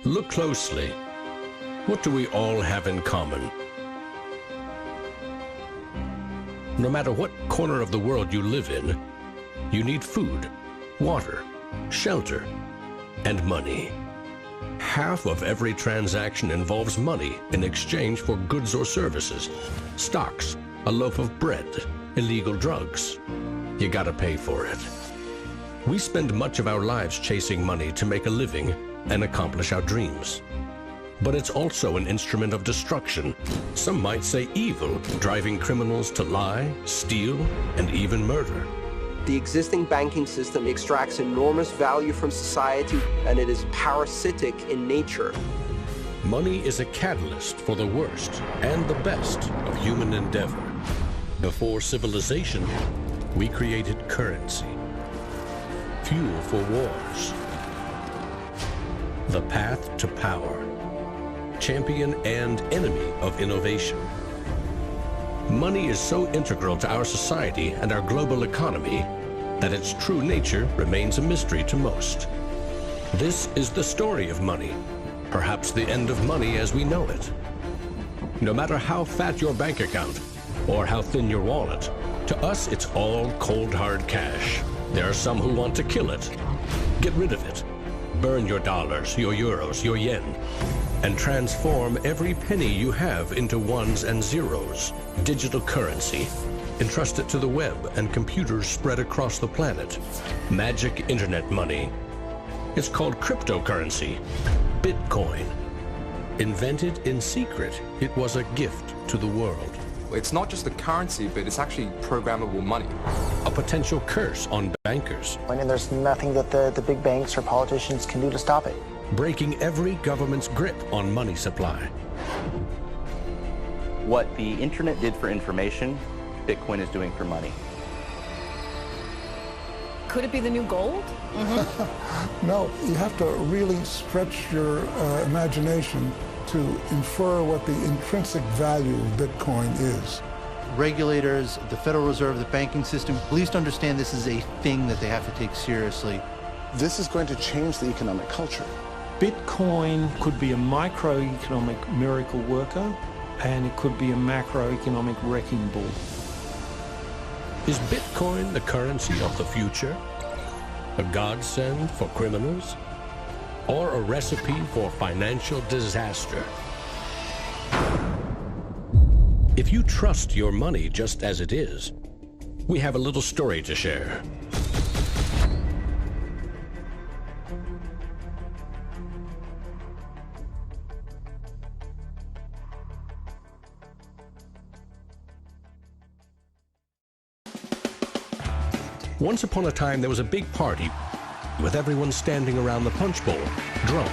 Look closely. What do we all have in common? No matter what corner of the world you live in, you need food, water, shelter, and money. Half of every transaction involves money in exchange for goods or services, stocks, a loaf of bread, illegal drugs. You gotta pay for it. We spend much of our lives chasing money to make a living and accomplish our dreams. But it's also an instrument of destruction. Some might say evil, driving criminals to lie, steal, and even murder. The existing banking system extracts enormous value from society, and it is parasitic in nature. Money is a catalyst for the worst and the best of human endeavor. Before civilization, we created currency, fuel for wars, the path to power, champion and enemy of innovation. Money is so integral to our society and our global economy that its true nature remains a mystery to most. This is the story of money, perhaps the end of money as we know it. No matter how fat your bank account or how thin your wallet, to us it's all cold hard cash. There are some who want to kill it. Get rid of it. Burn your dollars, your euros, your yen, and transform every penny you have into ones and zeros, digital currency. Entrust it to the web and computers spread across the planet. Magic internet money. It's called cryptocurrency, Bitcoin. Invented in secret, it was a gift to the world. It's not just a currency, but it's actually programmable money. A potential curse on bankers. And there's nothing that the big banks or politicians can do to stop it. Breaking every government's grip on money supply. What the internet did for information, Bitcoin is doing for money. Could it be the new gold? No, you have to really stretch your imagination to infer what the intrinsic value of Bitcoin is. Regulators, the Federal Reserve, the banking system, at least understand this is a thing that they have to take seriously. This is going to change the economic culture. Bitcoin could be a microeconomic miracle worker, and it could be a macroeconomic wrecking ball. Is Bitcoin the currency of the future? A godsend for criminals? Or a recipe for financial disaster? If you trust your money just as it is, we have a little story to share. Once upon a time, there was a big party with everyone standing around the punch bowl, drunk.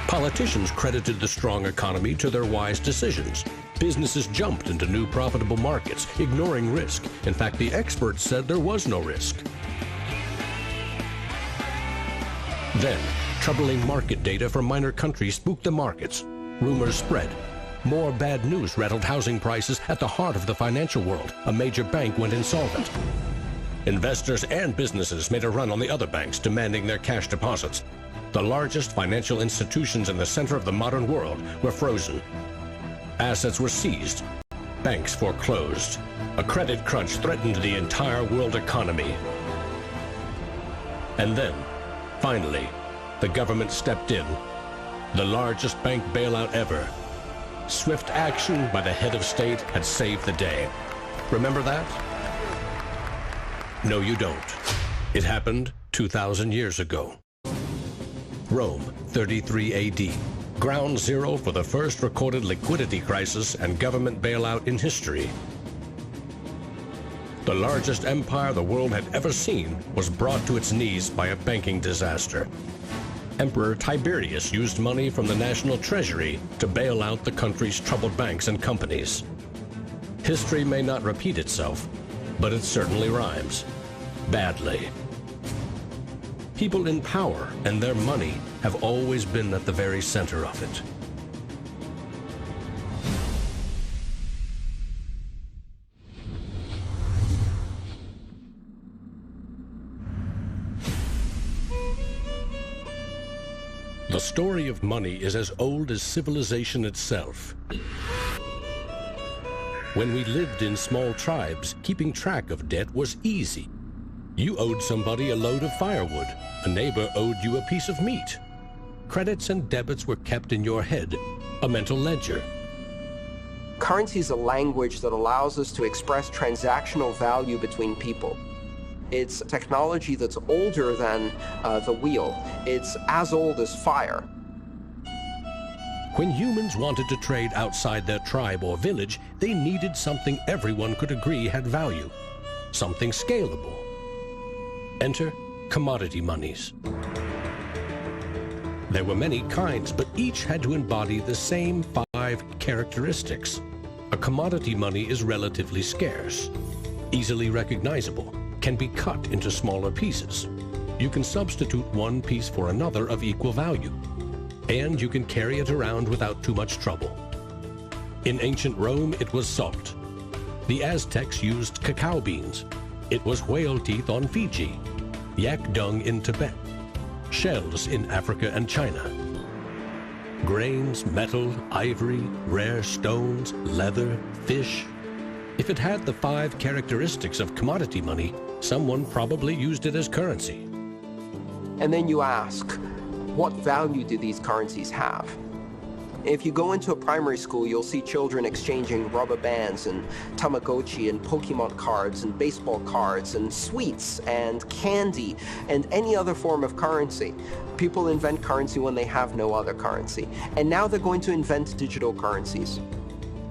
Politicians credited the strong economy to their wise decisions. Businesses jumped into new profitable markets, ignoring risk. In fact, the experts said there was no risk. Then, troubling market data from minor countries spooked the markets. Rumors spread. More bad news rattled housing prices at the heart of the financial world. A major bank went insolvent. Investors and businesses made a run on the other banks, demanding their cash deposits. The largest financial institutions in the center of the modern world were frozen. Assets were seized. Banks foreclosed. A credit crunch threatened the entire world economy. And then, finally, the government stepped in. The largest bank bailout ever. Swift action by the head of state had saved the day. Remember that? No, you don't. It happened 2,000 years ago. Rome, 33 AD. Ground zero for the first recorded liquidity crisis and government bailout in history. The largest empire the world had ever seen was brought to its knees by a banking disaster. Emperor Tiberius used money from the national treasury to bail out the country's troubled banks and companies. History may not repeat itself, but it certainly rhymes. Badly. People in power and their money have always been at the very center of it. The story of money is as old as civilization itself. When we lived in small tribes, keeping track of debt was easy. You owed somebody a load of firewood. A neighbor owed you a piece of meat. Credits and debits were kept in your head, a mental ledger. Currency is a language that allows us to express transactional value between people. It's technology that's older than the wheel. It's as old as fire. When humans wanted to trade outside their tribe or village, they needed something everyone could agree had value, something scalable. Enter commodity monies. There were many kinds, but each had to embody the same 5 characteristics. A commodity money is relatively scarce, easily recognizable, can be cut into smaller pieces. You can substitute one piece for another of equal value, and you can carry it around without too much trouble. In ancient Rome, it was salt. The Aztecs used cacao beans. It was whale teeth on Fiji, yak dung in Tibet, shells in Africa and China. Grains, metal, ivory, rare stones, leather, fish. If it had the 5 characteristics of commodity money, someone probably used it as currency. And then you ask, what value do these currencies have? If you go into a primary school, you'll see children exchanging rubber bands and Tamagotchi and Pokemon cards and baseball cards and sweets and candy and any other form of currency. People invent currency when they have no other currency. And now they're going to invent digital currencies.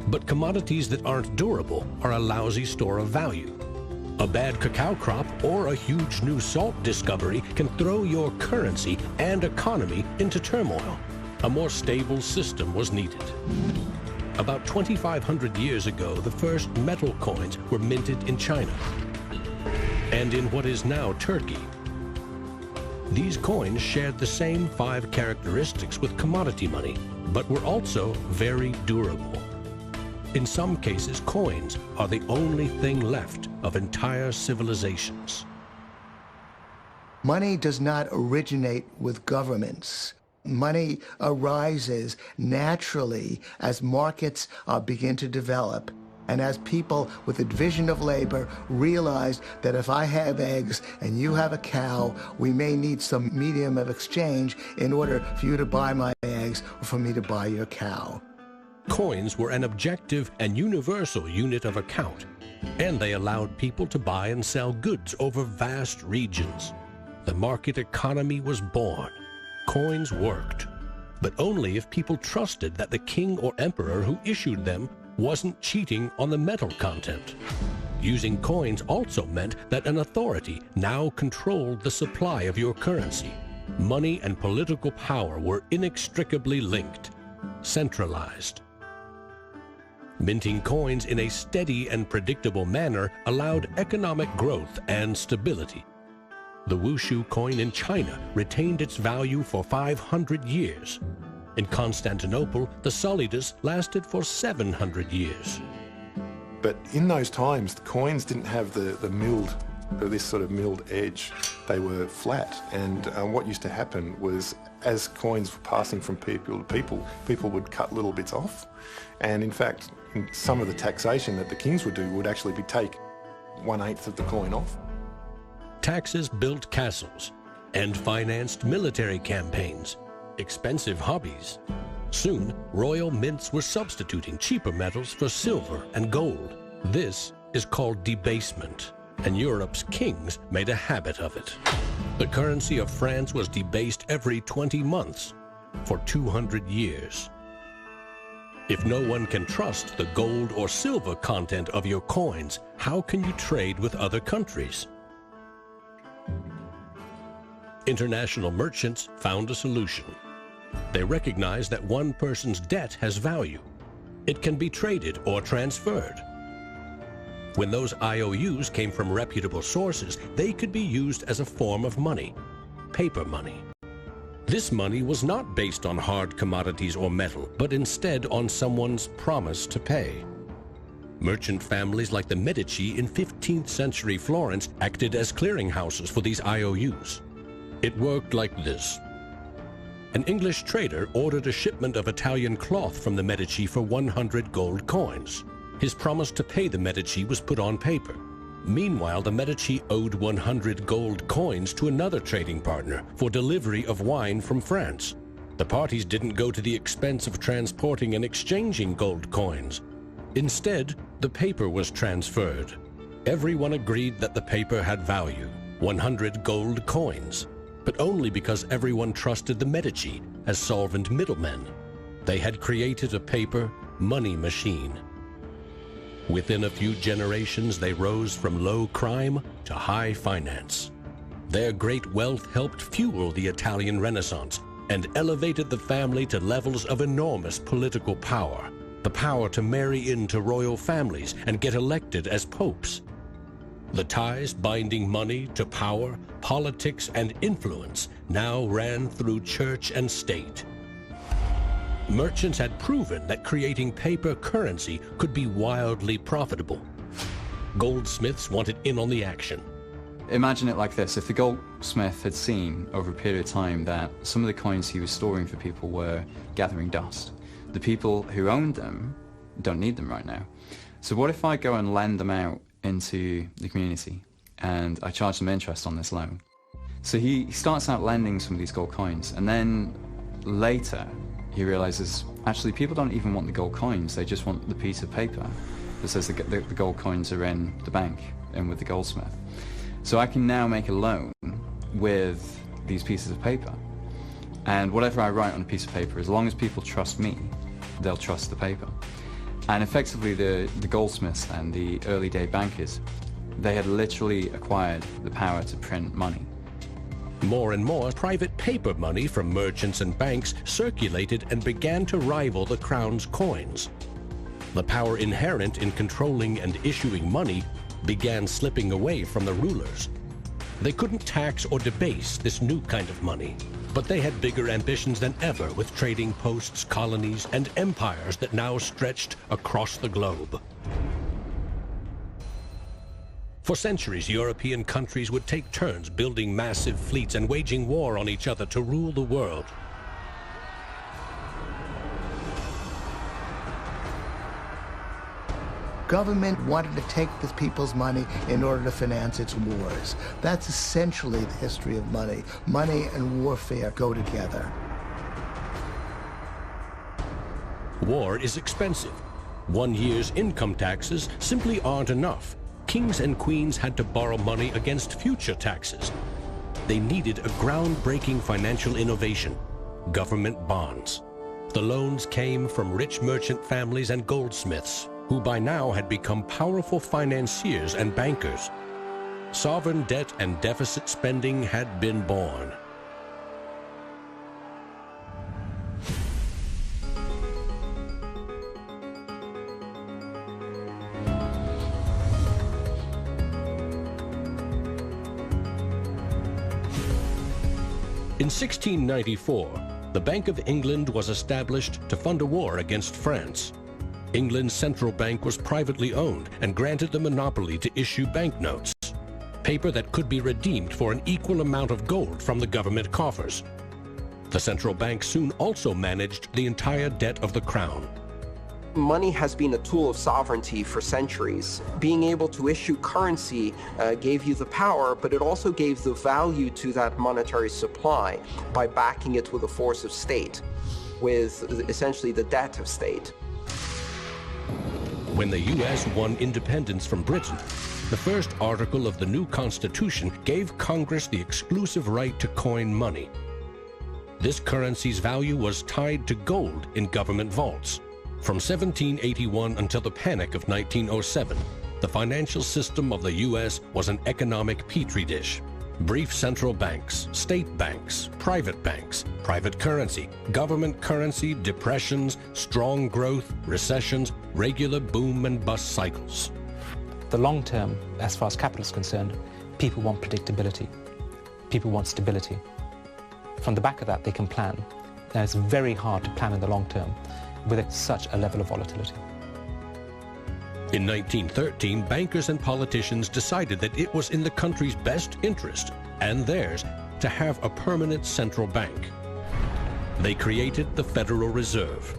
But commodities that aren't durable are a lousy store of value. A bad cacao crop or a huge new salt discovery can throw your currency and economy into turmoil. A more stable system was needed. About 2,500 years ago, the first metal coins were minted in China and in what is now Turkey. These coins shared the same 5 characteristics with commodity money, but were also very durable. In some cases, coins are the only thing left of entire civilizations. Money does not originate with governments. Money arises naturally as markets begin to develop and as people with a division of labor realize that if I have eggs and you have a cow, we may need some medium of exchange in order for you to buy my eggs or for me to buy your cow. Coins were an objective and universal unit of account, and they allowed people to buy and sell goods over vast regions. The market economy was born. Coins worked, but only if people trusted that the king or emperor who issued them wasn't cheating on the metal content. Using coins also meant that an authority now controlled the supply of your currency. Money and political power were inextricably linked, centralized. Minting coins in a steady and predictable manner allowed economic growth and stability. The Wushu coin in China retained its value for 500 years. In Constantinople, the solidus lasted for 700 years. But in those times, the coins didn't have this sort of milled edge. They were flat, and what used to happen was, as coins were passing from people to people would cut little bits off. And in fact, some of the taxation that the kings would do would actually be take 1/8 of the coin off. Taxes built castles and financed military campaigns, expensive hobbies. Soon, royal mints were substituting cheaper metals for silver and gold. This is called debasement, and Europe's kings made a habit of it. The currency of France was debased every 20 months for 200 years. If no one can trust the gold or silver content of your coins, how can you trade with other countries? International merchants found a solution. They recognized that one person's debt has value. It can be traded or transferred. When those IOUs came from reputable sources, they could be used as a form of money, paper money. This money was not based on hard commodities or metal, but instead on someone's promise to pay. Merchant families like the Medici in 15th century Florence acted as clearinghouses for these IOUs. It worked like this. an English trader ordered a shipment of Italian cloth from the Medici for 100 gold coins. His promise to pay the Medici was put on paper. Meanwhile, the Medici owed 100 gold coins to another trading partner for delivery of wine from France. The parties didn't go to the expense of transporting and exchanging gold coins. Instead, the paper was transferred. Everyone agreed that the paper had value, 100 gold coins, but only because everyone trusted the Medici as solvent middlemen. They had created a paper money machine. Within a few generations, they rose from low crime to high finance. Their great wealth helped fuel the Italian Renaissance and elevated the family to levels of enormous political power. The power to marry into royal families and get elected as popes. The ties binding money to power, politics, and influence now ran through church and state. Merchants had proven that creating paper currency could be wildly profitable. Goldsmiths wanted in on the action. Imagine it like this: if the goldsmith had seen over a period of time that some of the coins he was storing for people were gathering dust, the people who owned them don't need them right now. So what if I go and lend them out into the community and I charge them interest on this loan? So he starts out lending some of these gold coins, and then later he realizes actually people don't even want the gold coins, they just want the piece of paper that says the gold coins are in the bank and with the goldsmith. So I can now make a loan with these pieces of paper, and whatever I write on a piece of paper, as long as people trust me, they'll trust the paper. And effectively the goldsmiths and the early day bankers, they had literally acquired the power to print money. More and more private paper money from merchants and banks circulated and began to rival the crown's coins. The power inherent in controlling and issuing money began slipping away from the rulers. They couldn't tax or debase this new kind of money, but they had bigger ambitions than ever with trading posts, colonies, and empires that now stretched across the globe. For centuries, European countries would take turns building massive fleets and waging war on each other to rule the world. Government wanted to take the people's money in order to finance its wars. That's essentially the history of money. Money and warfare go together. War is expensive. 1 year's income taxes simply aren't enough. Kings and queens had to borrow money against future taxes. They needed a groundbreaking financial innovation: government bonds. The loans came from rich merchant families and goldsmiths, who by now had become powerful financiers and bankers. Sovereign debt and deficit spending had been born. In 1694, the Bank of England was established to fund a war against France. England's central bank was privately owned and granted the monopoly to issue banknotes, paper that could be redeemed for an equal amount of gold from the government coffers. The central bank soon also managed the entire debt of the crown. Money has been a tool of sovereignty for centuries. Being able to issue currency gave you the power, but it also gave the value to that monetary supply by backing it with a force of state, with essentially the debt of state. When the U.S. won independence from Britain, the first article of the new Constitution gave Congress the exclusive right to coin money. This currency's value was tied to gold in government vaults. From 1781 until the Panic of 1907, the financial system of the U.S. was an economic petri dish. Brief central banks, state banks, private currency, government currency, depressions, strong growth, recessions, regular boom and bust cycles. The long term, as far as capital is concerned, people want predictability. People want stability. From the back of that, they can plan. Now, it's very hard to plan in the long term with such a level of volatility. In 1913, bankers and politicians decided that it was in the country's best interest, and theirs, to have a permanent central bank. They created the Federal Reserve.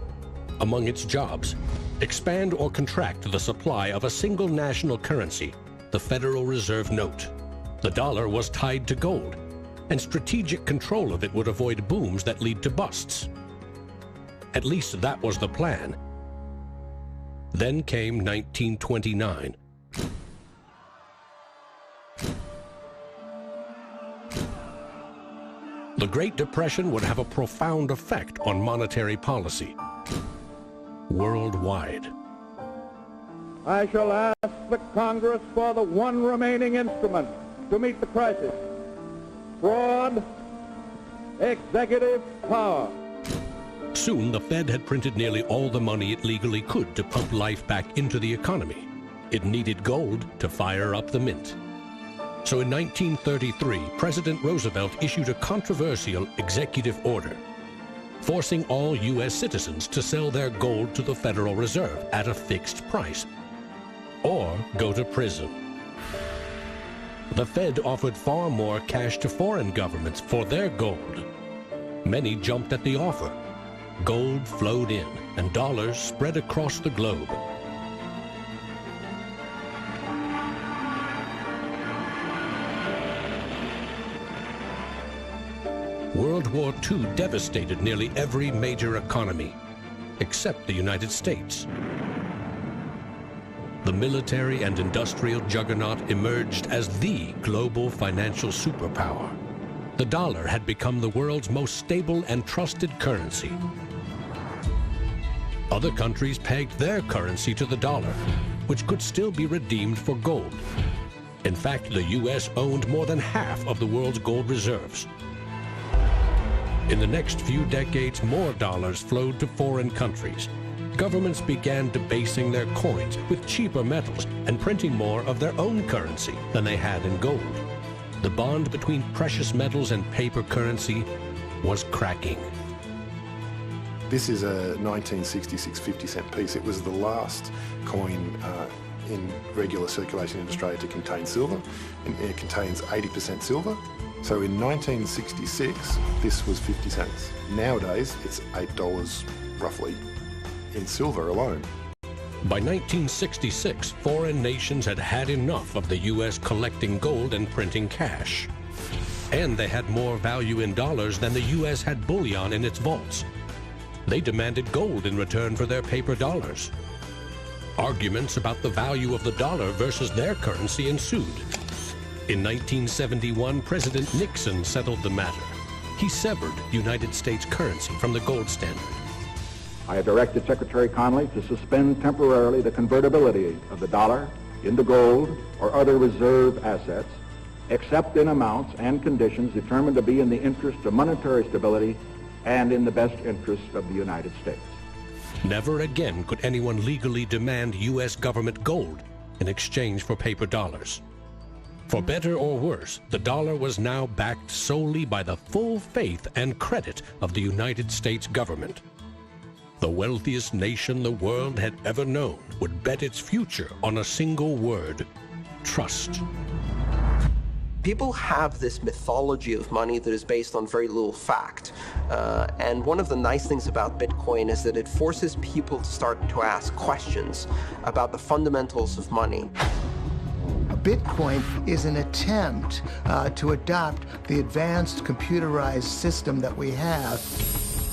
Among its jobs, expand or contract the supply of a single national currency, the Federal Reserve note. The dollar was tied to gold, and strategic control of it would avoid booms that lead to busts. At least that was the plan. Then came 1929. The Great Depression would have a profound effect on monetary policy worldwide. I shall ask the Congress for the one remaining instrument to meet the crisis: broad executive power. Soon, the Fed had printed nearly all the money it legally could to pump life back into the economy. It needed gold to fire up the mint. So in 1933, President Roosevelt issued a controversial executive order, forcing all U.S. citizens to sell their gold to the Federal Reserve at a fixed price, or go to prison. The Fed offered far more cash to foreign governments for their gold. Many jumped at the offer. Gold flowed in, and dollars spread across the globe. World War II devastated nearly every major economy, except the United States. The military and industrial juggernaut emerged as the global financial superpower. The dollar had become the world's most stable and trusted currency. Other countries pegged their currency to the dollar, which could still be redeemed for gold. In fact, the U.S. owned more than half of the world's gold reserves. In the next few decades, more dollars flowed to foreign countries. Governments began debasing their coins with cheaper metals and printing more of their own currency than they had in gold. The bond between precious metals and paper currency was cracking. This is a 1966 50-cent piece. It was the last coin in regular circulation in Australia to contain silver, and it contains 80% silver. So in 1966, this was 50 cents. Nowadays, it's $8 roughly in silver alone. By 1966, foreign nations had had enough of the U.S. collecting gold and printing cash. And they had more value in dollars than the U.S. had bullion in its vaults. They demanded gold in return for their paper dollars. Arguments about the value of the dollar versus their currency ensued. In 1971, President Nixon settled the matter. He severed United States currency from the gold standard. I have directed Secretary Connally to suspend temporarily the convertibility of the dollar into gold or other reserve assets, except in amounts and conditions determined to be in the interest of monetary stability and in the best interest of the United States. Never again could anyone legally demand U.S. government gold in exchange for paper dollars. For better or worse, the dollar was now backed solely by the full faith and credit of the United States government. The wealthiest nation the world had ever known would bet its future on a single word: trust. People have this mythology of money that is based on very little fact. And one of the nice things about Bitcoin is that it forces people to start to ask questions about the fundamentals of money. Bitcoin is an attempt to adopt the advanced computerized system that we have,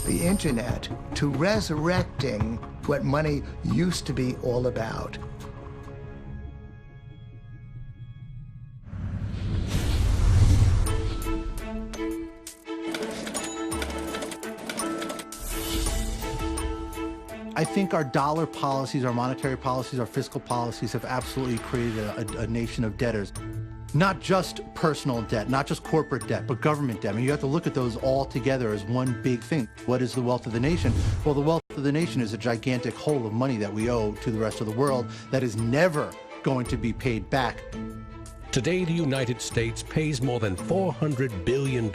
the internet, to resurrecting what money used to be all about. I think our dollar policies, our monetary policies, our fiscal policies have absolutely created a nation of debtors. Not just personal debt, not just corporate debt, but government debt. I mean, you have to look at those all together as one big thing. What is the wealth of the nation? Well, the wealth of the nation is a gigantic hole of money that we owe to the rest of the world that is never going to be paid back. Today, the United States pays more than $400 billion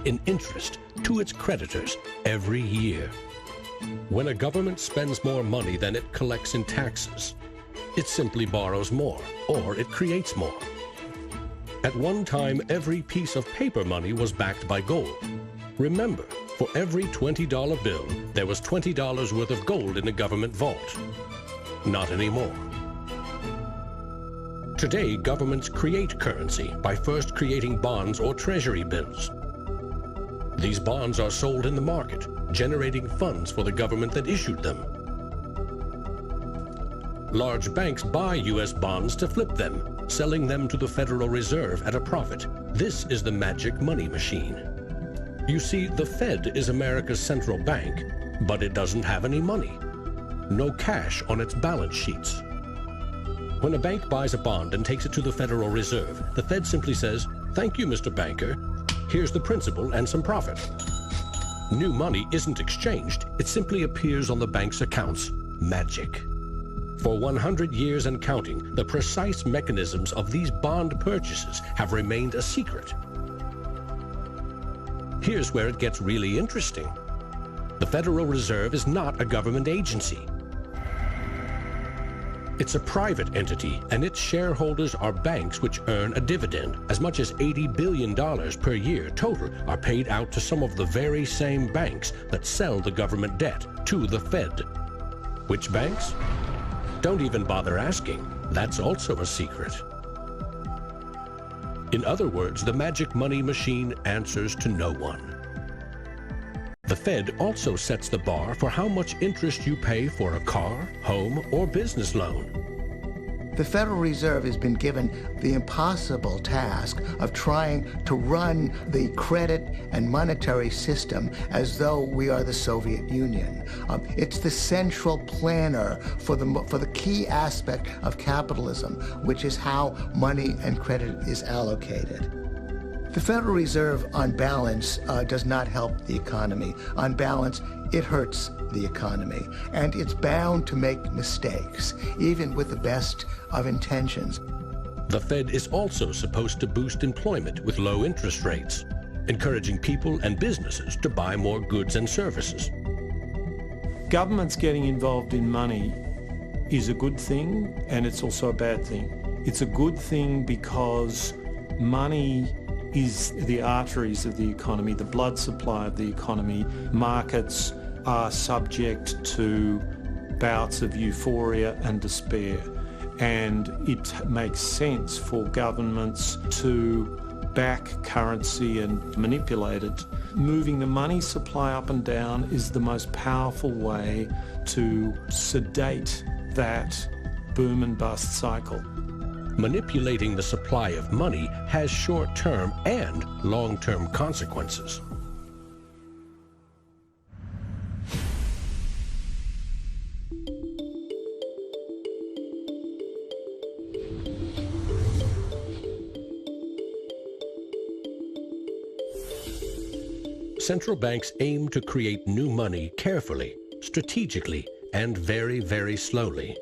in interest to its creditors every year. When a government spends more money than it collects in taxes, it simply borrows more, or it creates more. At one time, every piece of paper money was backed by gold. Remember, for every $20 bill, there was $20 worth of gold in a government vault. Not anymore. Today, governments create currency by first creating bonds or treasury bills. These bonds are sold in the market, generating funds for the government that issued them. Large banks buy U.S. bonds to flip them, selling them to the Federal Reserve at a profit. This is the magic money machine. You see, the Fed is America's central bank, but it doesn't have any money. No cash on its balance sheets. When a bank buys a bond and takes it to the Federal Reserve, the Fed simply says, "Thank you, Mr. Banker. Here's the principal and some profit." New money isn't exchanged. It simply appears on the bank's accounts. Magic. For 100 years and counting, the precise mechanisms of these bond purchases have remained a secret. Here's where it gets really interesting. The Federal Reserve is not a government agency. It's a private entity, and its shareholders are banks which earn a dividend. As much as $80 billion per year total are paid out to some of the very same banks that sell the government debt to the Fed. Which banks? Don't even bother asking. That's also a secret. In other words, the magic money machine answers to no one. The Fed also sets the bar for how much interest you pay for a car, home, or business loan. The Federal Reserve has been given the impossible task of trying to run the credit and monetary system as though we are the Soviet Union. It's the central planner for the key aspect of capitalism, which is how money and credit is allocated. The Federal Reserve, on balance, does not help the economy. On balance, it hurts the economy. And it's bound to make mistakes, even with the best of intentions. The Fed is also supposed to boost employment with low interest rates, encouraging people and businesses to buy more goods and services. Governments getting involved in money is a good thing, and it's also a bad thing. It's a good thing because money is the arteries of the economy, the blood supply of the economy. Markets are subject to bouts of euphoria and despair, and it makes sense for governments to back currency and manipulate it. Moving the money supply up and down is the most powerful way to sedate that boom and bust cycle. Manipulating the supply of money has short-term and long-term consequences. Central banks aim to create new money carefully, strategically, and very, very slowly.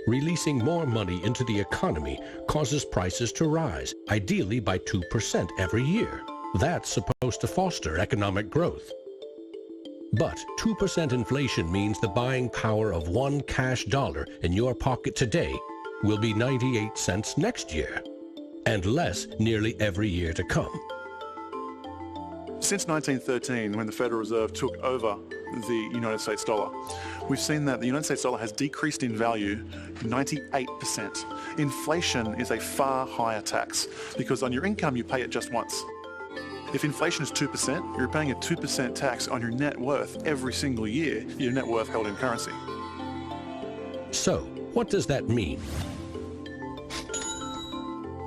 Releasing more money into the economy causes prices to rise, ideally by 2% every year. That's supposed to foster economic growth. But 2% inflation means the buying power of one cash dollar in your pocket today will be 98 cents next year, and less nearly every year to come. Since 1913, when the Federal Reserve took over the United States dollar, we've seen that the United States dollar has decreased in value 98%. Inflation is a far higher tax because on your income you pay it just once. If inflation is 2%, you're paying a 2% tax on your net worth every single year, your net worth held in currency. So, what does that mean?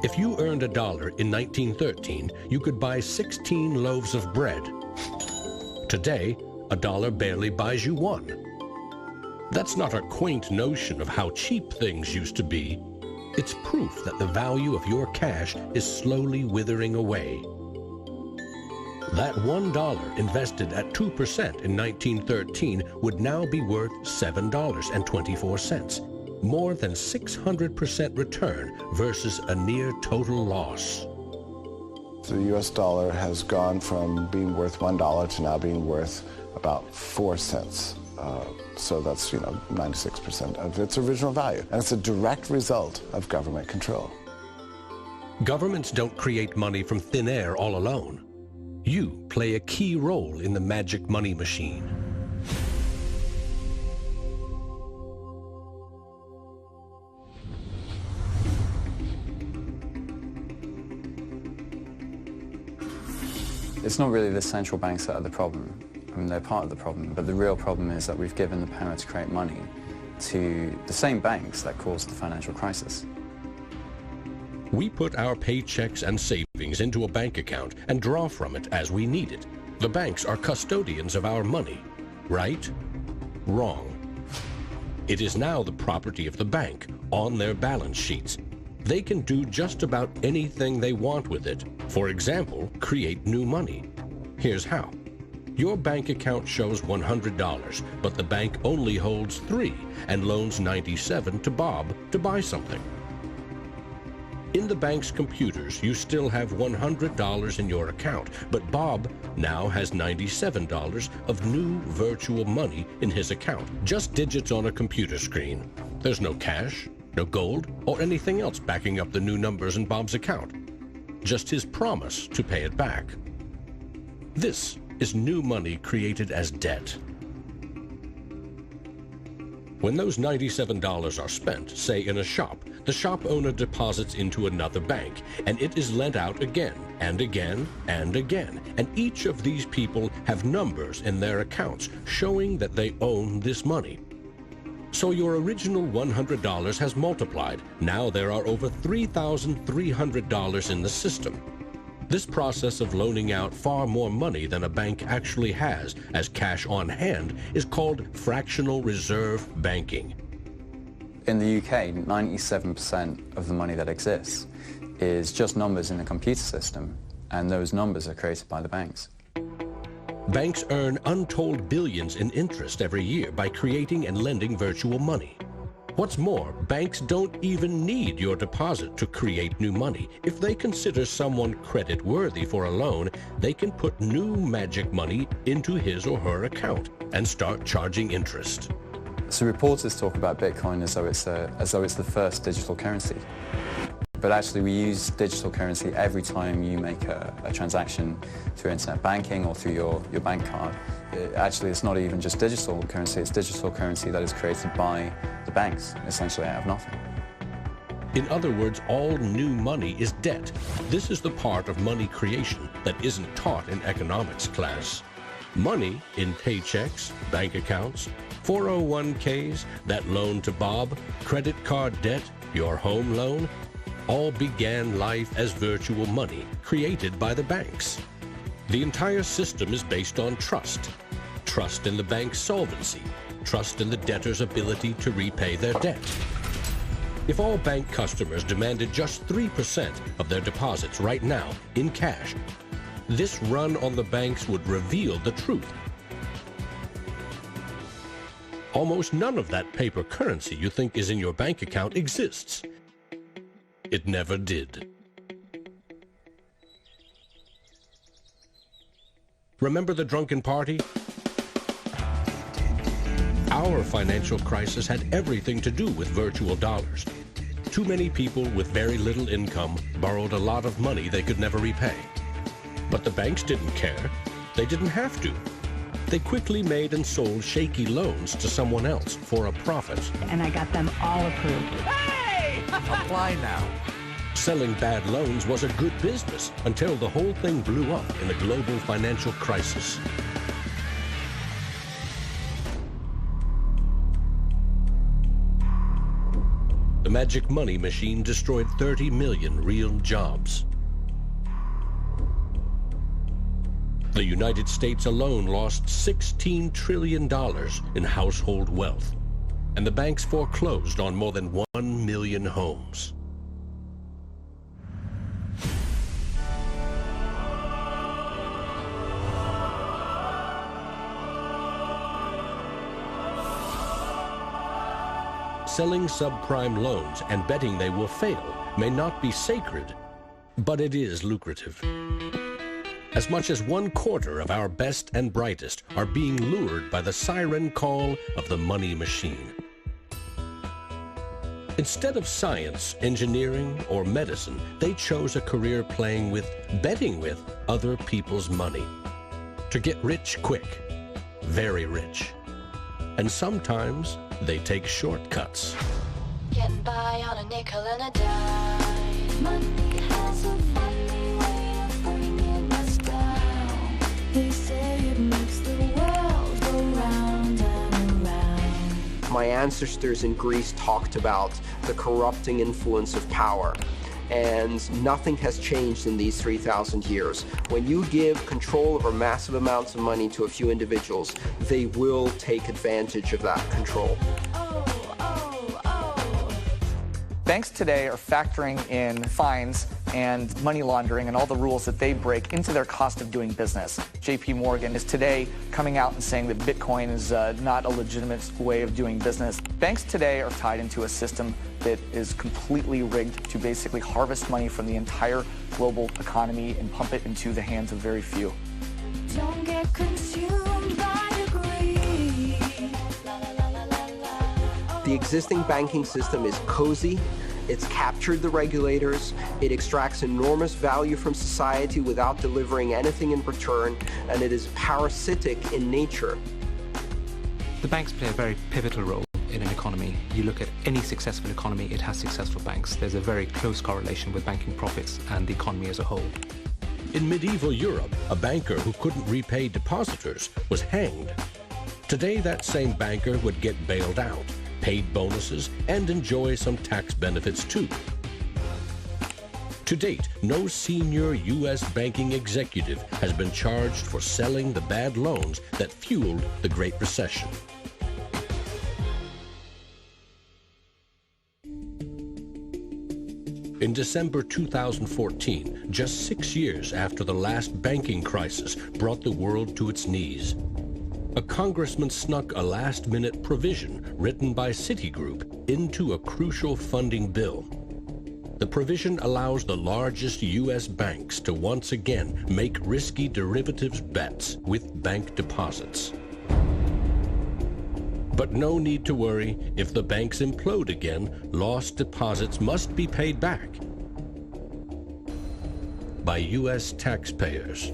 If you earned $1 in 1913, you could buy 16 loaves of bread. Today, $1 barely buys you one. That's not a quaint notion of how cheap things used to be. It's proof that the value of your cash is slowly withering away. That $1 invested at 2% in 1913 would now be worth $7.24. More than 600% return versus a near total loss. The US dollar has gone from being worth $1 to now being worth about 4 cents. So that's, 96% of its original value. And it's a direct result of government control. Governments don't create money from thin air all alone. You play a key role in the magic money machine. It's not really the central banks that are the problem. I mean, they're part of the problem, but the real problem is that we've given the power to create money to the same banks that caused the financial crisis. We put our paychecks and savings into a bank account and draw from it as we need it. The banks are custodians of our money. Right? Wrong. It is now the property of the bank on their balance sheets. They can do just about anything they want with it. For example, create new money. Here's how. Your bank account shows $100, but the bank only holds $3 and loans $97 to Bob to buy something. In the bank's computers, you still have $100 in your account, but Bob now has $97 of new virtual money in his account, just digits on a computer screen. There's no cash, no gold, or anything else backing up the new numbers in Bob's account. Just his promise to pay it back. This is new money created as debt. When those $97 are spent, say in a shop, the shop owner deposits into another bank, and it is lent out again, and again, and again. And each of these people have numbers in their accounts showing that they own this money. So your original $100 has multiplied. Now there are over $3,300 in the system. This process of loaning out far more money than a bank actually has as cash on hand is called fractional reserve banking. In the UK, 97% of the money that exists is just numbers in the computer system, and those numbers are created by the banks. Banks earn untold billions in interest every year by creating and lending virtual money. What's more, banks don't even need your deposit to create new money. If they consider someone credit-worthy for a loan, they can put new magic money into his or her account and start charging interest. So reporters talk about Bitcoin as though it's the first digital currency. But actually we use digital currency every time you make a transaction through internet banking or through your bank card. Actually, it's not even just digital currency, it's digital currency that is created by the banks, essentially out of nothing. In other words, all new money is debt. This is the part of money creation that isn't taught in economics class. Money in paychecks, bank accounts, 401ks, that loan to Bob, credit card debt, your home loan, all began life as virtual money created by the banks. The entire system is based on trust. Trust in the bank's solvency. Trust in the debtor's ability to repay their debt. If all bank customers demanded just 3% of their deposits right now in cash, this run on the banks would reveal the truth. Almost none of that paper currency you think is in your bank account exists. It never did. Remember the drunken party? Our financial crisis had everything to do with virtual dollars. Too many people with very little income borrowed a lot of money they could never repay. But the banks didn't care. They didn't have to. They quickly made and sold shaky loans to someone else for a profit. And I got them all approved. Hey! Apply now. Selling bad loans was a good business until the whole thing blew up in a global financial crisis. The magic money machine destroyed 30 million real jobs. The United States alone lost $16 trillion in household wealth, and the banks foreclosed on more than 1 million homes. Selling subprime loans and betting they will fail may not be sacred, but it is lucrative. As much as 1/4 of our best and brightest are being lured by the siren call of the money machine. Instead of science, engineering, or medicine, they chose a career betting with other people's money. To get rich quick, very rich. And sometimes they take shortcuts. Getting by on a nickel and a dime. Money has a funny way of bringing us down. They say it makes the world go round and around. My ancestors in Greece talked about the corrupting influence of power. And nothing has changed in these 3,000 years. When you give control over massive amounts of money to a few individuals, they will take advantage of that control. Banks today are factoring in fines and money laundering and all the rules that they break into their cost of doing business. JP Morgan is today coming out and saying that Bitcoin is not a legitimate way of doing business. Banks today are tied into a system that is completely rigged to basically harvest money from the entire global economy and pump it into the hands of very few. Don't get consumed by greed. The existing banking system is cozy, it's captured the regulators, it extracts enormous value from society without delivering anything in return, and it is parasitic in nature. The banks play a very pivotal role in an economy. You look at any successful economy, it has successful banks. There's a very close correlation with banking profits and the economy as a whole. In medieval Europe, a banker who couldn't repay depositors was hanged. Today, that same banker would get bailed out, paid bonuses, and enjoy some tax benefits too. To date, no senior U.S. banking executive has been charged for selling the bad loans that fueled the Great Recession. In December 2014, just 6 years after the last banking crisis brought the world to its knees, a congressman snuck a last-minute provision written by Citigroup into a crucial funding bill. The provision allows the largest U.S. banks to once again make risky derivatives bets with bank deposits. But no need to worry. If the banks implode again, lost deposits must be paid back by U.S. taxpayers.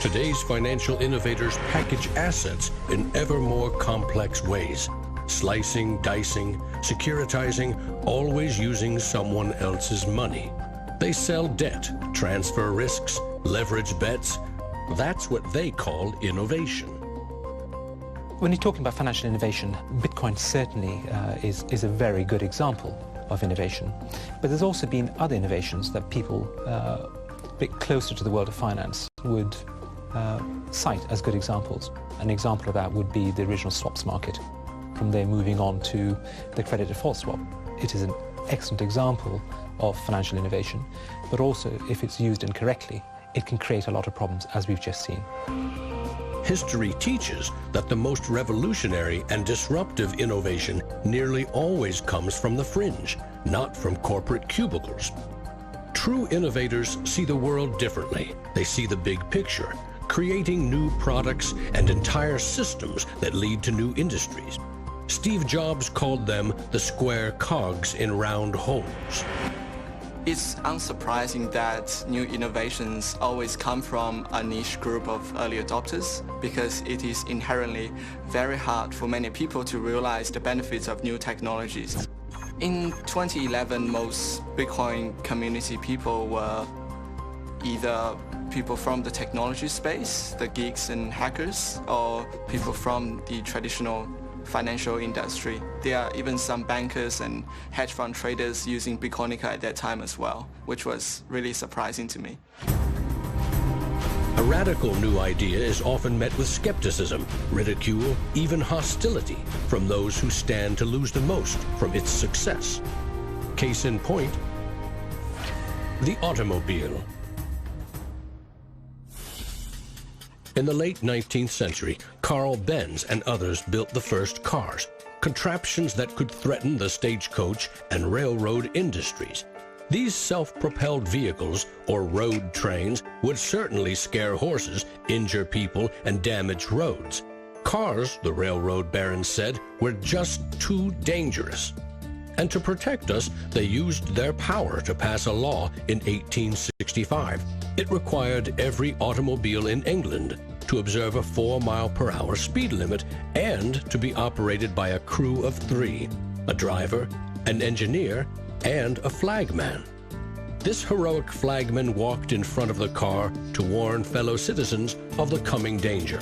Today's financial innovators package assets in ever more complex ways, slicing, dicing, securitizing, always using someone else's money. They sell debt, transfer risks, leverage bets. That's what they call innovation. When you're talking about financial innovation, Bitcoin certainly is a very good example of innovation. But there's also been other innovations that people a bit closer to the world of finance would cite as good examples. An example of that would be the original swaps market. From there moving on to the credit default swap. It is an excellent example of financial innovation, but also if it's used incorrectly, it can create a lot of problems, as we've just seen. History teaches that the most revolutionary and disruptive innovation nearly always comes from the fringe, not from corporate cubicles. True innovators see the world differently. They see the big picture, creating new products and entire systems that lead to new industries. Steve Jobs called them the square cogs in round holes. It's unsurprising that new innovations always come from a niche group of early adopters because it is inherently very hard for many people to realize the benefits of new technologies. In 2011, most Bitcoin community people were either people from the technology space, the geeks and hackers, or people from the traditional financial industry. There are even some bankers and hedge fund traders using Bitcoinica at that time as well, which was really surprising to me. A radical new idea is often met with skepticism, ridicule, even hostility from those who stand to lose the most from its success. Case in point, the automobile. In the late 19th century, Carl Benz and others built the first cars, contraptions that could threaten the stagecoach and railroad industries. These self-propelled vehicles, or road trains, would certainly scare horses, injure people, and damage roads. Cars, the railroad barons said, were just too dangerous. And to protect us, they used their power to pass a law in 1865. It required every automobile in England to observe a 4-mile-per-hour speed limit and to be operated by a crew of 3, a driver, an engineer, and a flagman. This heroic flagman walked in front of the car to warn fellow citizens of the coming danger.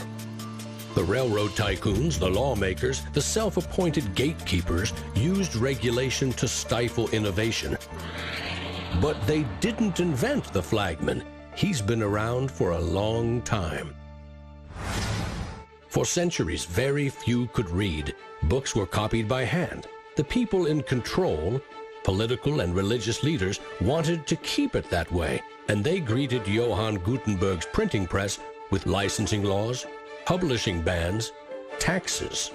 The railroad tycoons, the lawmakers, the self-appointed gatekeepers used regulation to stifle innovation. But they didn't invent the flagman. He's been around for a long time. For centuries, very few could read. Books were copied by hand. The people in control, political and religious leaders, wanted to keep it that way, and they greeted Johann Gutenberg's printing press with licensing laws, publishing bans, taxes.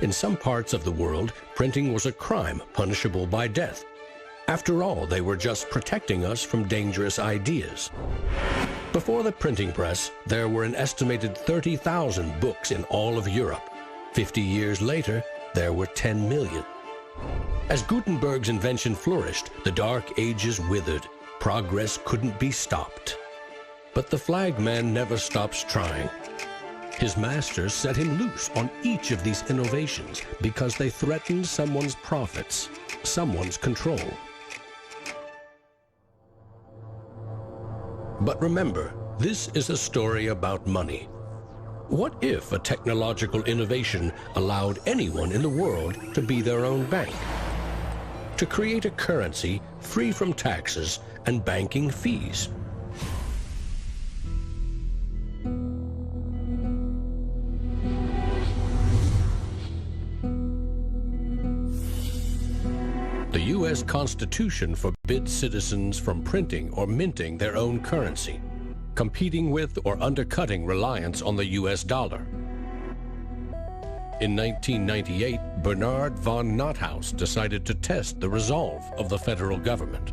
In some parts of the world, printing was a crime punishable by death. After all, they were just protecting us from dangerous ideas. Before the printing press, there were an estimated 30,000 books in all of Europe. 50 years later, there were 10 million. As Gutenberg's invention flourished, the Dark Ages withered. Progress couldn't be stopped. But the flagman never stops trying. His masters set him loose on each of these innovations because they threatened someone's profits, someone's control. But remember, this is a story about money. What if a technological innovation allowed anyone in the world to be their own bank? To create a currency free from taxes and banking fees? The U.S. Constitution forbids citizens from printing or minting their own currency, competing with or undercutting reliance on the U.S. dollar. In 1998, Bernard von Nothaus decided to test the resolve of the federal government.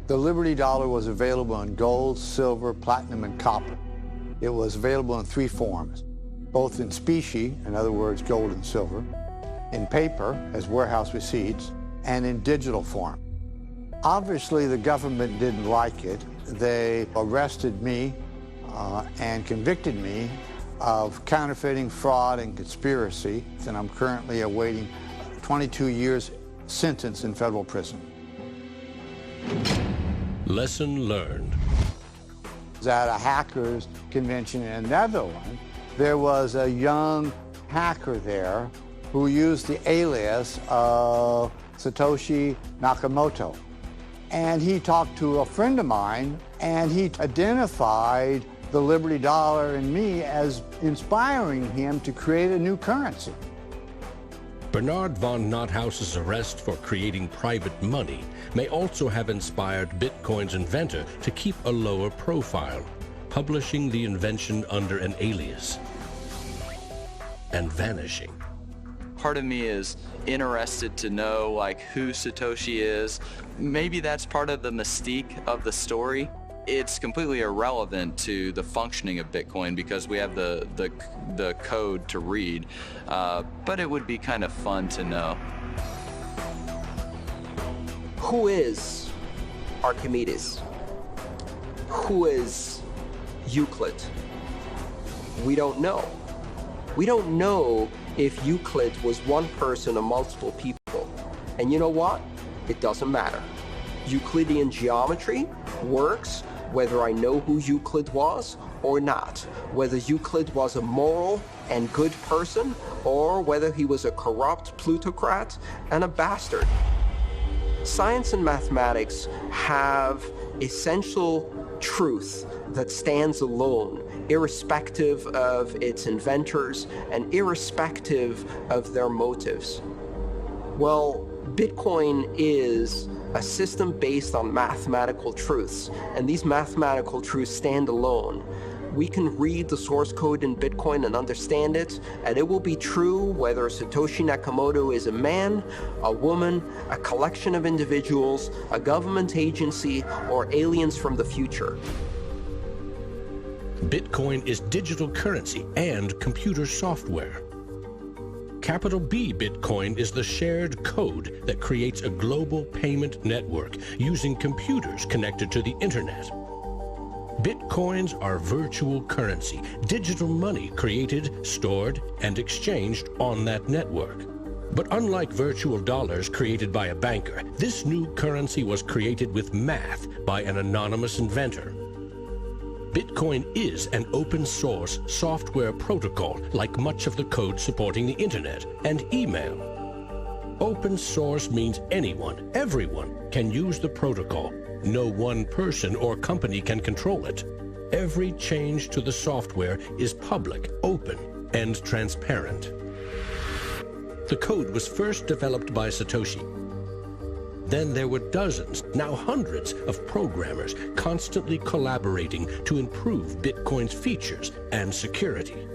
The Liberty Dollar was available in gold, silver, platinum, and copper. It was available in 3 forms, both in specie, in other words, gold and silver, in paper, as warehouse receipts, and in digital form. Obviously, the government didn't like it. They arrested me and convicted me of counterfeiting, fraud, and conspiracy, and I'm currently awaiting 22 years sentence in federal prison. Lesson learned. At a hackers convention in the Netherlands, there was a young hacker there who used the alias of Satoshi Nakamoto. And he talked to a friend of mine, and he identified the Liberty Dollar and me as inspiring him to create a new currency. Bernard von Nothaus's arrest for creating private money may also have inspired Bitcoin's inventor to keep a lower profile, publishing the invention under an alias and vanishing. Part of me is interested to know like who Satoshi is. Maybe that's part of the mystique of the story. It's completely irrelevant to the functioning of Bitcoin because we have the code to read, but it would be kind of fun to know. Who is Archimedes? Who is Euclid? We don't know. We don't know if Euclid was one person or multiple people. And you know what? It doesn't matter. Euclidean geometry works whether I know who Euclid was or not, whether Euclid was a moral and good person or whether he was a corrupt plutocrat and a bastard. Science and mathematics have essential truth that stands alone, irrespective of its inventors and irrespective of their motives. Well, Bitcoin is a system based on mathematical truths, and these mathematical truths stand alone. We can read the source code in Bitcoin and understand it, and it will be true whether Satoshi Nakamoto is a man, a woman, a collection of individuals, a government agency, or aliens from the future. Bitcoin is digital currency and computer software. Capital B Bitcoin is the shared code that creates a global payment network using computers connected to the internet. Bitcoins are virtual currency, digital money created, stored, and exchanged on that network. But unlike virtual dollars created by a banker, this new currency was created with math by an anonymous inventor. Bitcoin is an open-source software protocol like much of the code supporting the internet and email. Open source means anyone, everyone, can use the protocol. No one person or company can control it. Every change to the software is public, open, and transparent. The code was first developed by Satoshi. Then there were dozens, now hundreds, of programmers constantly collaborating to improve Bitcoin's features and security.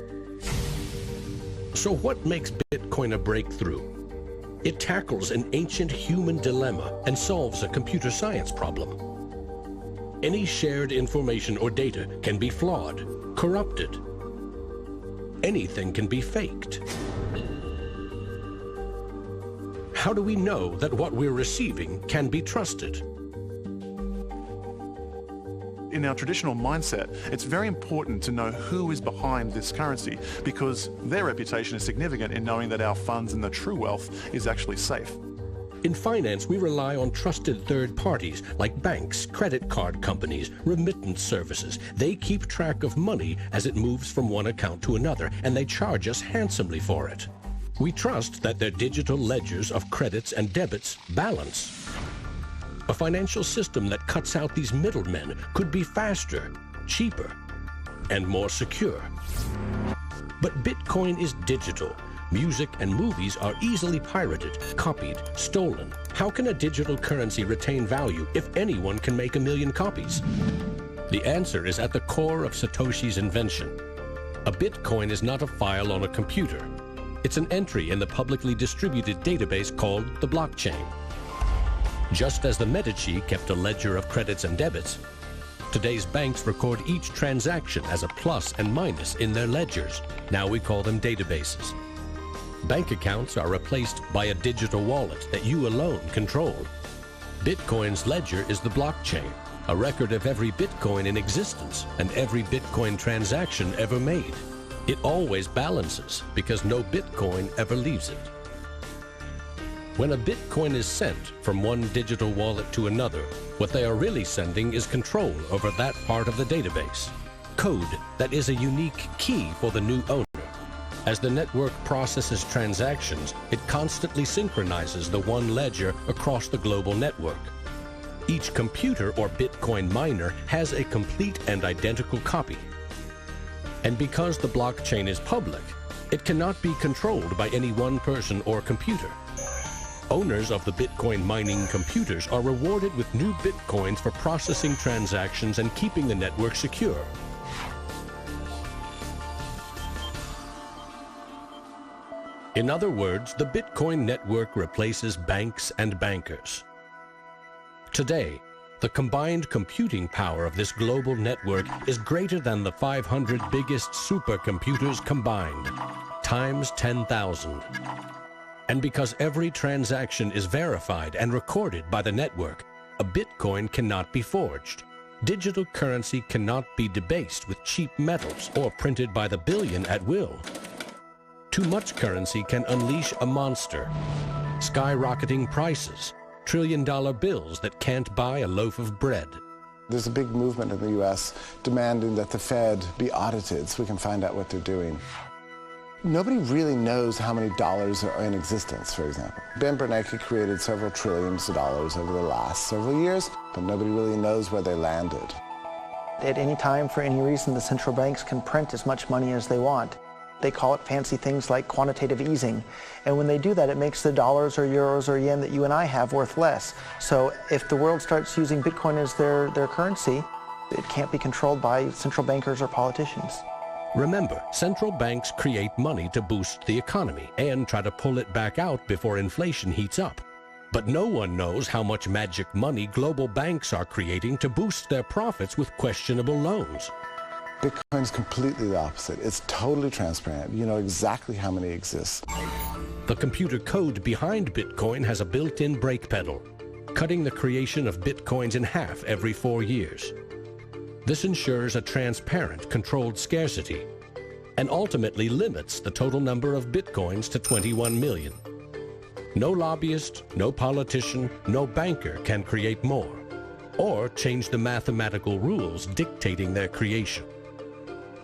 So what makes Bitcoin a breakthrough? It tackles an ancient human dilemma and solves a computer science problem. Any shared information or data can be flawed, corrupted. Anything can be faked. How do we know that what we're receiving can be trusted? In our traditional mindset, it's very important to know who is behind this currency because their reputation is significant in knowing that our funds and the true wealth is actually safe. In finance, we rely on trusted third parties like banks, credit card companies, remittance services. They keep track of money as it moves from one account to another, and they charge us handsomely for it. We trust that their digital ledgers of credits and debits balance. A financial system that cuts out these middlemen could be faster, cheaper, and more secure. But Bitcoin is digital. Music and movies are easily pirated, copied, stolen. How can a digital currency retain value if anyone can make 1 million copies? The answer is at the core of Satoshi's invention. A Bitcoin is not a file on a computer. It's an entry in the publicly distributed database called the blockchain. Just as the Medici kept a ledger of credits and debits, today's banks record each transaction as a plus and minus in their ledgers. Now we call them databases. Bank accounts are replaced by a digital wallet that you alone control. Bitcoin's ledger is the blockchain, a record of every Bitcoin in existence and every Bitcoin transaction ever made. It always balances because no Bitcoin ever leaves it. When a Bitcoin is sent from one digital wallet to another, what they are really sending is control over that part of the database. Code that is a unique key for the new owner. As the network processes transactions, it constantly synchronizes the one ledger across the global network. Each computer or Bitcoin miner has a complete and identical copy. And because the blockchain is public, it cannot be controlled by any one person or computer. Owners of the Bitcoin mining computers are rewarded with new Bitcoins for processing transactions and keeping the network secure. In other words, the Bitcoin network replaces banks and bankers. Today, the combined computing power of this global network is greater than the 500 biggest supercomputers combined, times 10,000. And because every transaction is verified and recorded by the network, a Bitcoin cannot be forged. Digital currency cannot be debased with cheap metals or printed by the billion at will. Too much currency can unleash a monster, skyrocketing prices, trillion-dollar bills that can't buy a loaf of bread. There's a big movement in the U.S. demanding that the Fed be audited so we can find out what they're doing. Nobody really knows how many dollars are in existence, for example. Ben Bernanke created several trillions of dollars over the last several years, but nobody really knows where they landed. At any time, for any reason, the central banks can print as much money as they want. They call it fancy things like quantitative easing. And when they do that, it makes the dollars or euros or yen that you and I have worth less. So if the world starts using Bitcoin as their currency, It can't be controlled by central bankers or politicians. Remember, central banks create money to boost the economy and try to pull it back out before inflation heats up. But no one knows how much magic money global banks are creating to boost their profits with questionable loans. Bitcoin's completely the opposite. It's totally transparent. You know exactly how many exist. The computer code behind Bitcoin has a built-in brake pedal, cutting the creation of Bitcoins in half every 4 years. This ensures a transparent, controlled scarcity and ultimately limits the total number of Bitcoins to 21 million. No lobbyist, no politician, no banker can create more or change the mathematical rules dictating their creation.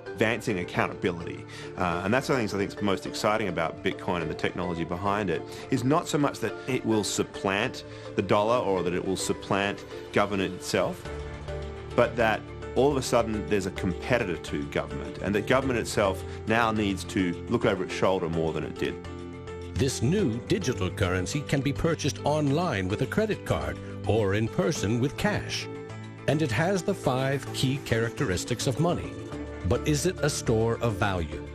Advancing accountability. And that's one of the things I think is most exciting about Bitcoin and the technology behind it, is not so much that it will supplant the dollar or that it will supplant government itself, but that all of a sudden there's a competitor to government, and that government itself now needs to look over its shoulder more than it did. This new digital currency can be purchased online with a credit card or in person with cash. And it has the 5 key characteristics of money. But is it a store of value?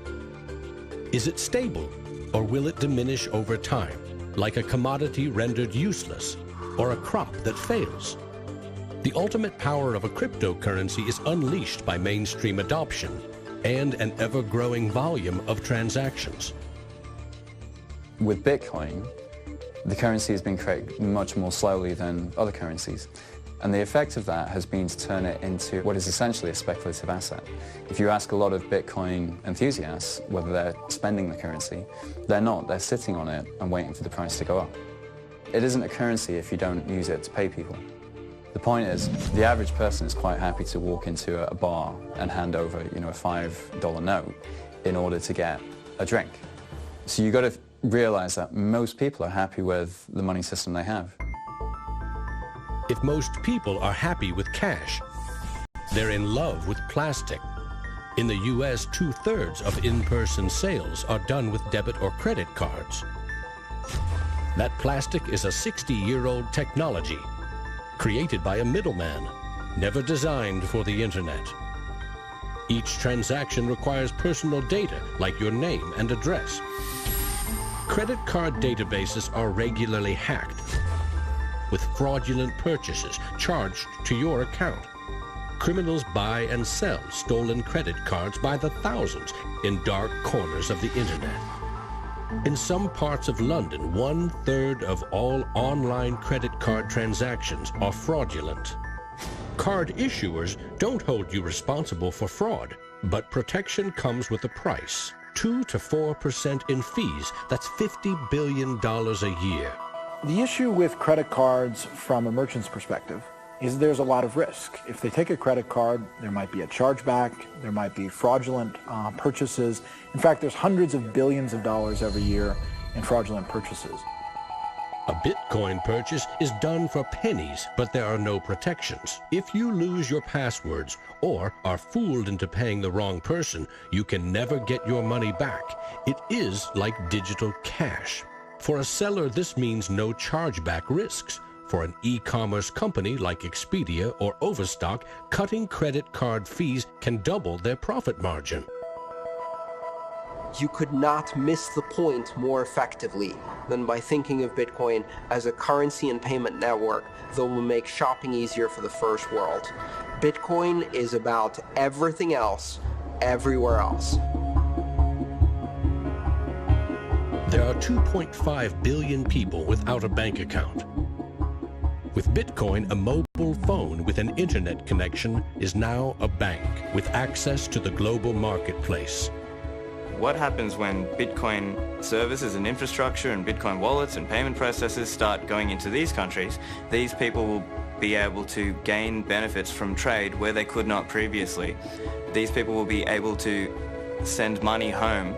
Is it stable, or will it diminish over time, like a commodity rendered useless or a crop that fails? The ultimate power of a cryptocurrency is unleashed by mainstream adoption and an ever-growing volume of transactions. With Bitcoin, the currency has been created much more slowly than other currencies. And the effect of that has been to turn it into what is essentially a speculative asset. If you ask a lot of Bitcoin enthusiasts whether they're spending the currency, they're not. They're sitting on it and waiting for the price to go up. It isn't a currency if you don't use it to pay people. The point is, the average person is quite happy to walk into a bar and hand over, a $5 note in order to get a drink. So you've got to realize that most people are happy with the money system they have. If most people are happy with cash, they're in love with plastic. In the US, 2/3 of in-person sales are done with debit or credit cards. That plastic is a 60-year-old technology, created by a middleman, never designed for the internet. Each transaction requires personal data, like your name and address. Credit card databases are regularly hacked, with fraudulent purchases charged to your account. Criminals buy and sell stolen credit cards by the thousands in dark corners of the internet. In some parts of London, 1/3 of all online credit card transactions are fraudulent. Card issuers don't hold you responsible for fraud, but protection comes with a price. 2 to 4% in fees. That's $50 billion a year. The issue with credit cards from a merchant's perspective is there's a lot of risk. If they take a credit card, there might be a chargeback, there might be fraudulent purchases. In fact, there's hundreds of billions of dollars every year in fraudulent purchases. A Bitcoin purchase is done for pennies, but there are no protections. If you lose your passwords or are fooled into paying the wrong person, you can never get your money back. It is like digital cash. For a seller, this means no chargeback risks. For an e-commerce company like Expedia or Overstock, cutting credit card fees can double their profit margin. You could not miss the point more effectively than by thinking of Bitcoin as a currency and payment network that will make shopping easier for the first world. Bitcoin is about everything else, everywhere else. There are 2.5 billion people without a bank account. With Bitcoin, a mobile phone with an internet connection is now a bank with access to the global marketplace. What happens when Bitcoin services and infrastructure and Bitcoin wallets and payment processors start going into these countries? These people will be able to gain benefits from trade where they could not previously. These people will be able to send money home,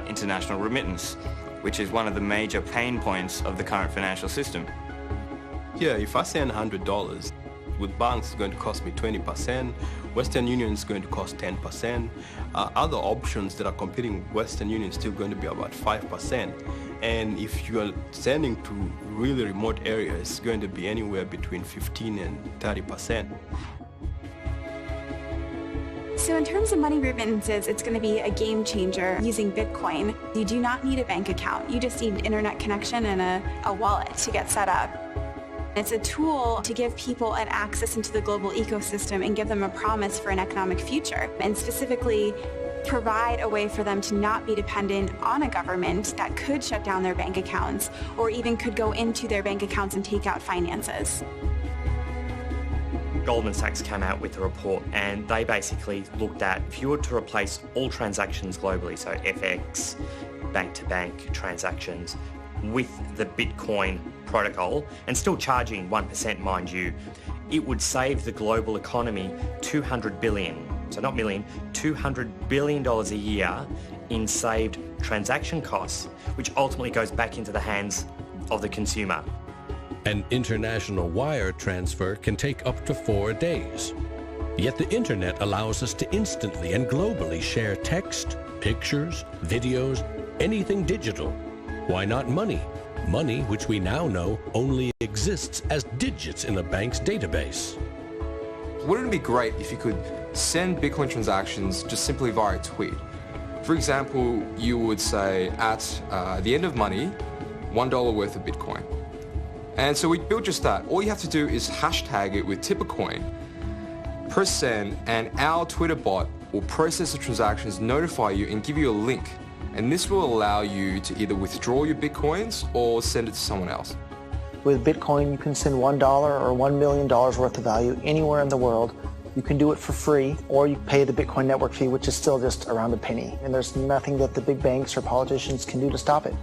international remittance, which is one of the major pain points of the current financial system. Yeah, if I send $100, with banks it's going to cost me 20%, Western Union is going to cost 10%, other options that are competing with Western Union is still going to be about 5%, and if you are sending to really remote areas, it's going to be anywhere between 15 and 30%. So in terms of money remittances, it's going to be a game changer using Bitcoin. You do not need a bank account. You just need internet connection and a wallet to get set up. It's a tool to give people an access into the global ecosystem and give them a promise for an economic future, and specifically provide a way for them to not be dependent on a government that could shut down their bank accounts or even could go into their bank accounts and take out finances. Goldman Sachs came out with a report and they basically looked at if you were to replace all transactions globally, so FX, bank-to-bank transactions, with the Bitcoin protocol, and still charging 1%, mind you, it would save the global economy $200 billion, so not million, $200 billion a year in saved transaction costs, which ultimately goes back into the hands of the consumer. An international wire transfer can take up to 4 days. Yet the internet allows us to instantly and globally share text, pictures, videos, anything digital. Why not money? Money which we now know only exists as digits in a bank's database. Wouldn't it be great if you could send Bitcoin transactions just simply via a tweet? For example, you would say at the end of money, $1 worth of Bitcoin. And so we built just that. All you have to do is hashtag it with Tippercoin, press send, and our Twitter bot will process the transactions, notify you, and give you a link. And this will allow you to either withdraw your Bitcoins or send it to someone else. With Bitcoin, you can send $1 or $1 million worth of value anywhere in the world. You can do it for free, or you pay the Bitcoin network fee, which is still just around a penny. And there's nothing that the big banks or politicians can do to stop it.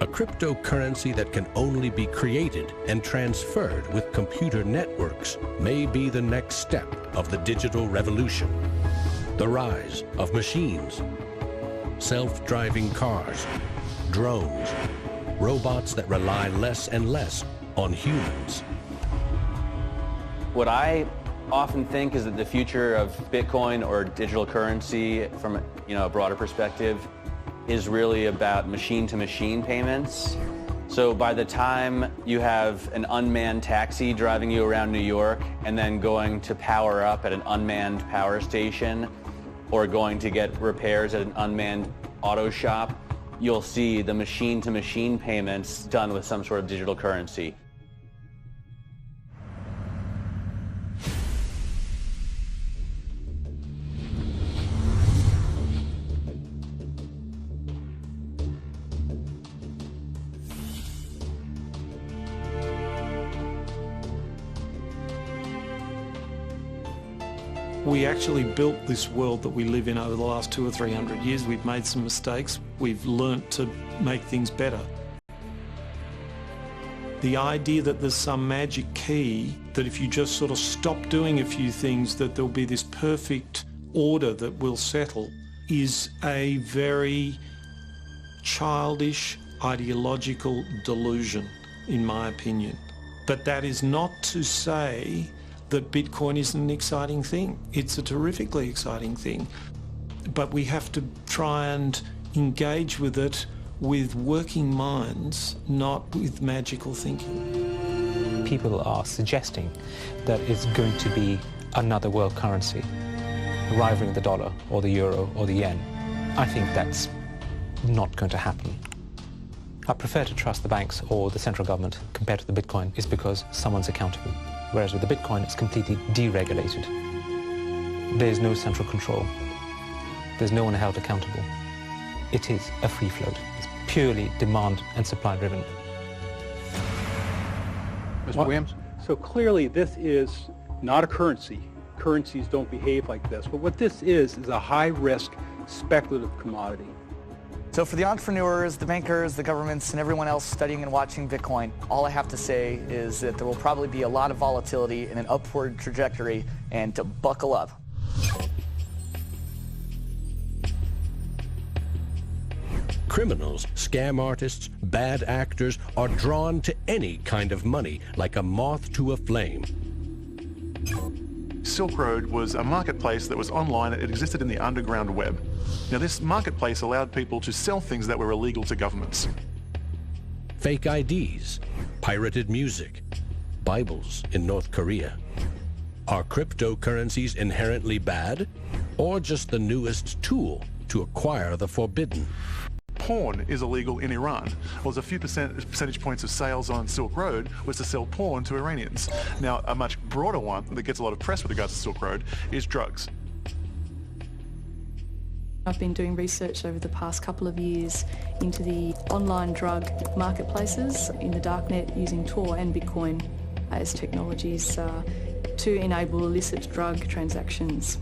A cryptocurrency that can only be created and transferred with computer networks may be the next step of the digital revolution. The rise of machines, self-driving cars, drones, robots that rely less and less on humans. What I often think is that the future of Bitcoin or digital currency from a broader perspective is really about machine-to-machine payments. So by the time you have an unmanned taxi driving you around New York and then going to power up at an unmanned power station or going to get repairs at an unmanned auto shop, you'll see the machine-to-machine payments done with some sort of digital currency. We actually built this world that we live in over the last 200 or 300 years. We've made some mistakes. We've learnt to make things better. The idea that there's some magic key, that if you just sort of stop doing a few things, that there'll be this perfect order that will settle, is a very childish, ideological delusion, in my opinion. But that is not to say that Bitcoin isn't an exciting thing. It's a terrifically exciting thing. But we have to try and engage with it with working minds, not with magical thinking. People are suggesting that it's going to be another world currency, rivaling the dollar or the euro or the yen. I think that's not going to happen. I prefer to trust the banks or the central government compared to the Bitcoin is because someone's accountable. Whereas with the Bitcoin, it's completely deregulated. There's no central control. There's no one held accountable. It is a free float. It's purely demand and supply driven. Mr. Williams? So clearly this is not a currency. Currencies don't behave like this. But what this is a high-risk speculative commodity. So for the entrepreneurs, the bankers, the governments, and everyone else studying and watching Bitcoin, all I have to say is that there will probably be a lot of volatility and an upward trajectory, and to buckle up. Criminals, scam artists, bad actors are drawn to any kind of money like a moth to a flame. Silk Road was a marketplace that was online. It existed in the underground web. Now, this marketplace allowed people to sell things that were illegal to governments. Fake IDs, pirated music, Bibles in North Korea. Are cryptocurrencies inherently bad? or just the newest tool to acquire the forbidden. Porn is illegal in Iran. Well, there's a few percentage points of sales on Silk Road was to sell porn to Iranians. Now, a much broader one that gets a lot of press with regards to Silk Road is drugs. I've been doing research over the past couple of years into the online drug marketplaces in the darknet using Tor and Bitcoin as technologies to enable illicit drug transactions.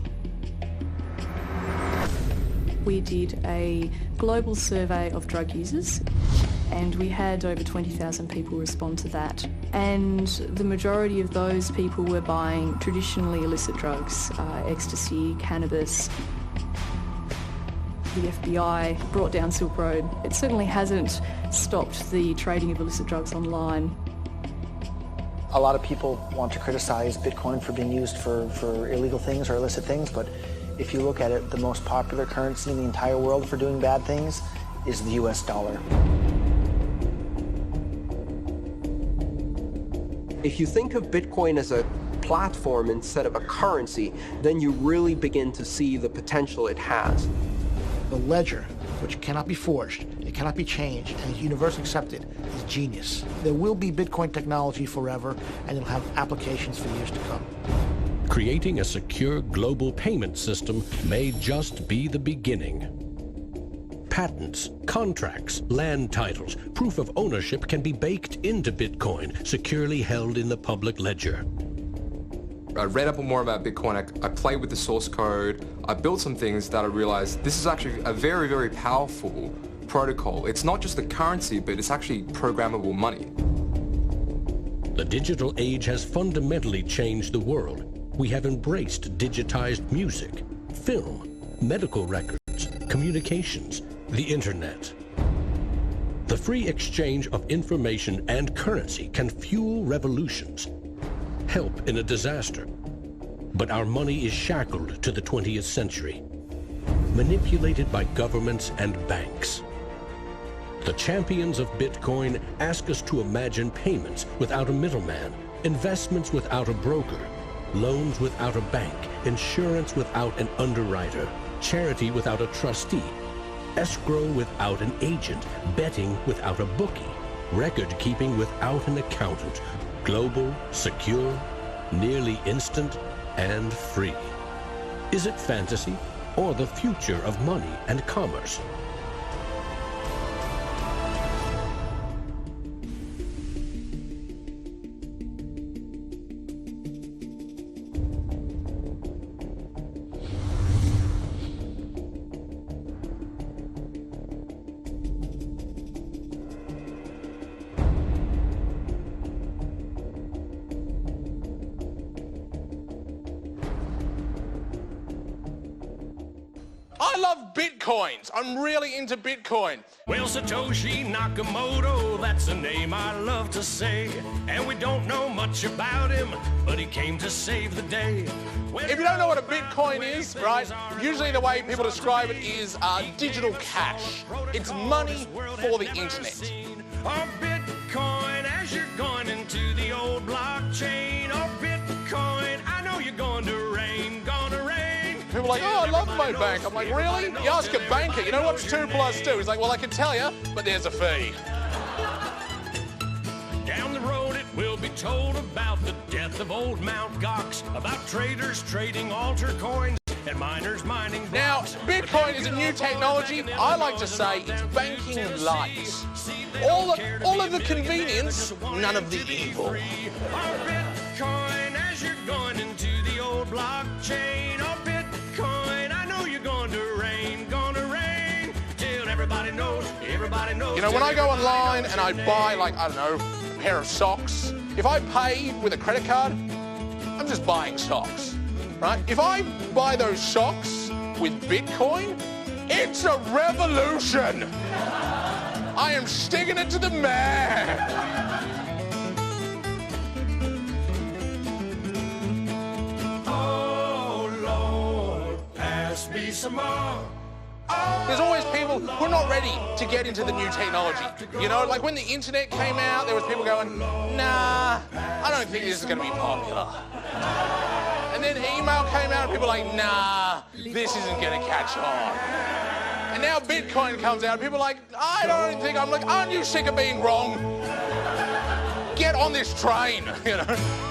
We did a global survey of drug users and we had over 20,000 people respond to that. And the majority of those people were buying traditionally illicit drugs, ecstasy, cannabis. The FBI brought down Silk Road. It certainly hasn't stopped the trading of illicit drugs online. A lot of people want to criticize Bitcoin for being used for illegal things or illicit things, but if you look at it, the most popular currency in the entire world for doing bad things is the US dollar. If you think of Bitcoin as a platform instead of a currency, then you really begin to see the potential it has. The ledger, which cannot be forged, it cannot be changed, and is universally accepted, is genius. There will be Bitcoin technology forever, and it'll have applications for years to come. Creating a secure global payment system may just be the beginning. Patents, contracts, land titles, proof of ownership can be baked into Bitcoin, securely held in the public ledger. I read up more about Bitcoin, I played with the source code, I built some things that I realized this is actually a very, very powerful protocol. It's not just a currency, but it's actually programmable money. The digital age has fundamentally changed the world. We have embraced digitized music, film, medical records, communications, the internet. The free exchange of information and currency can fuel revolutions, help in a disaster. But our money is shackled to the 20th century, manipulated by governments and banks. The champions of Bitcoin ask us to imagine payments without a middleman, investments without a broker, loans without a bank, insurance without an underwriter, charity without a trustee, escrow without an agent, betting without a bookie, record keeping without an accountant, global, secure, nearly instant, and free. Is it fantasy or the future of money and commerce? I love Bitcoins. I'm really into Bitcoin. Well, Satoshi Nakamoto, that's a name I love to say. And we don't know much about him, but he came to save the day. If you don't know what a Bitcoin is, right, usually the way people describe it is digital cash. It's money for the internet. Oh, Bitcoin, as you're going into the old blockchain. Oh, Bitcoin, I know you're going to rain, gonna rain. People are like, oh, I love my bank. I'm like, really? You ask a banker, you know what's 2 + 2? He's like, well, I can tell you, but there's a fee. Down the road it will be told about the death of old Mt. Gox, about traders trading altar coins and miners mining blocks. Now, Bitcoin is a new technology. I like to say it's banking light. All of the convenience, none of the evil. Bitcoin, as you're going into the old blockchain. Oh, Bitcoin, I know you're going to rain, till everybody knows, You know, when I go online and I buy, like, I don't know, a pair of socks, if I pay with a credit card, I'm just buying socks, right? If I buy those socks with Bitcoin, it's a revolution. I am sticking it to the man. Me some more. There's always people who are not ready to get into the new technology. You know, like when the internet came out, there was people going, nah, I don't think this is going to be popular. And And then email came out and people were like, nah, this isn't going to catch on. And now Bitcoin comes out and people are like, I don't think, I'm like, aren't you sick of being wrong? Get on this train, you know?